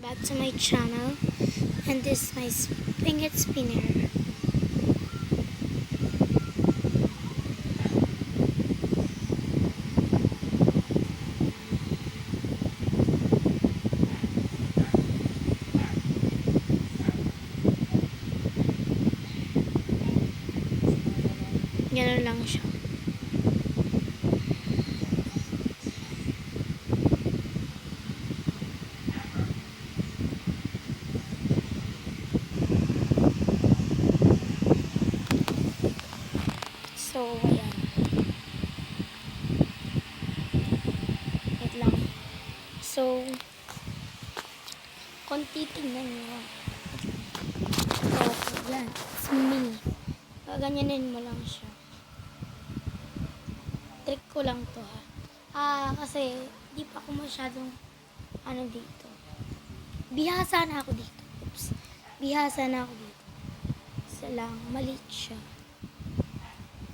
back to my channel, and this is my finger spinner. Ganun lang siya. So, ayan. Wait lang. So, konti tingnan nyo. So, yan. It's me. Gaganyanin mo lang siya. Trick ko lang to, ha. Kasi, di pa ako masyadong, dito. Bihasa na ako dito. Oops. Bihasa na ako dito. Isa lang. Maliit siya.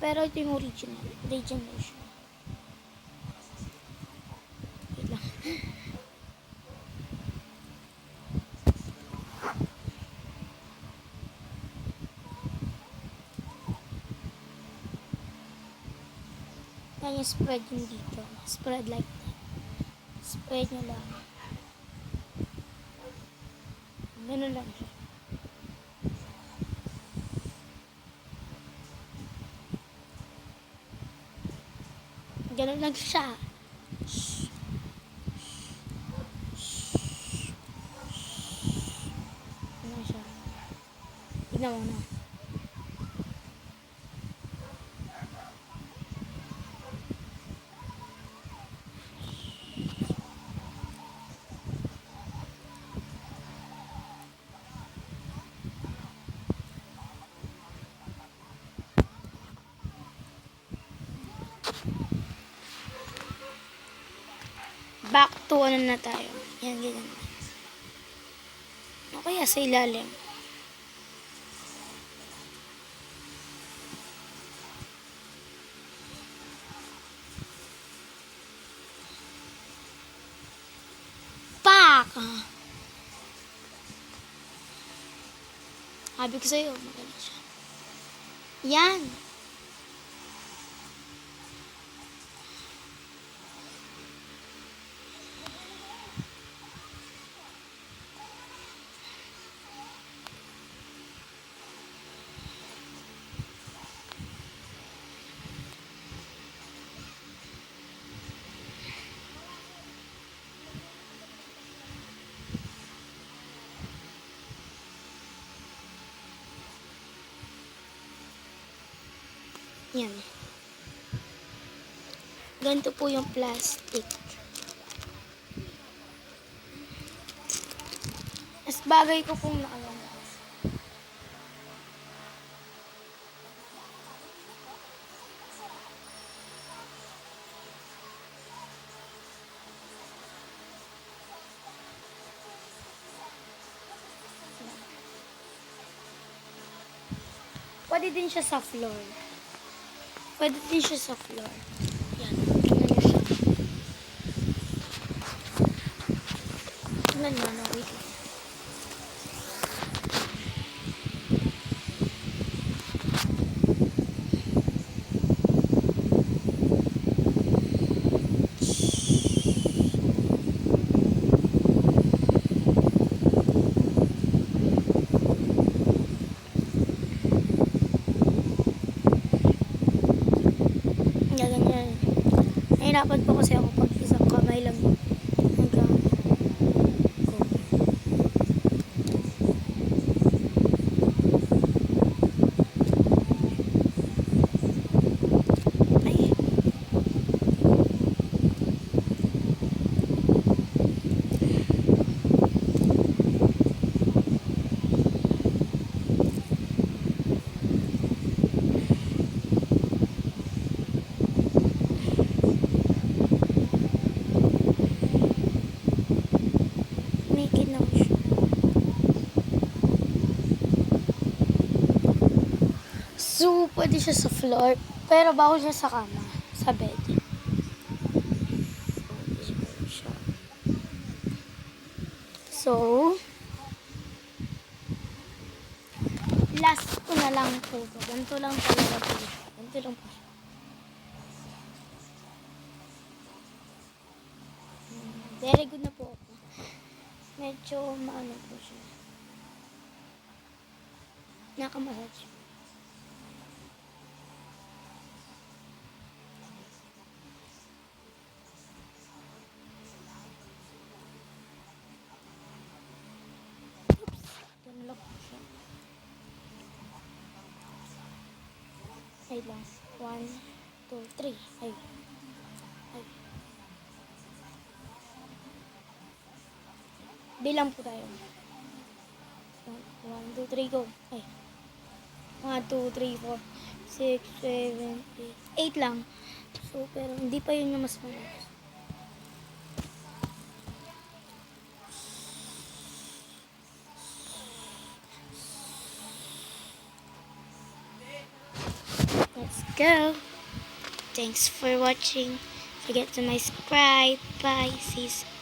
Pero ito yung original siya. Wait lang. Yan yung spread yung dito. Spread like that. Spread nyo lang. Ganun lang siya. Ganun lang siya. Shh. Shh. Ganun siya. Tignan mo na. Back to na tayo. Yan, ganyan. O kaya sa ilalim. Pak! Sabi ko sa'yo, maganda siya. Yan. Yan. Ganito po yung plastic. Mas bagay ko pong nakalang. Pwede din siya sa floor. Pwede din siya sa floor. Yan. Ganyan siya. Tignan mo, no? Wait lang. Ganyan. Nahirapan po kasi ako pag isang kamay lang hanggang go. Ay. So, pwede siya sa floor, pero bawal siya sa kama, sa bed. So, last ko na lang po. Ganito lang talaga po. Ganito lang po. Very good na po ako. Medyo maano po siya. Nakamassage. Ganun lang po siya. Ay lang. 1, 2, 3. Ay. Ay. Bilang po tayo. 1, 2, 3, go. Ay. 1, 2, 3, 4, 6, 7, 8. 8 lang. So, pero hindi pa yun yung mas malakas. Let's go. Thanks for watching. Forget to subscribe. Bye. See you soon.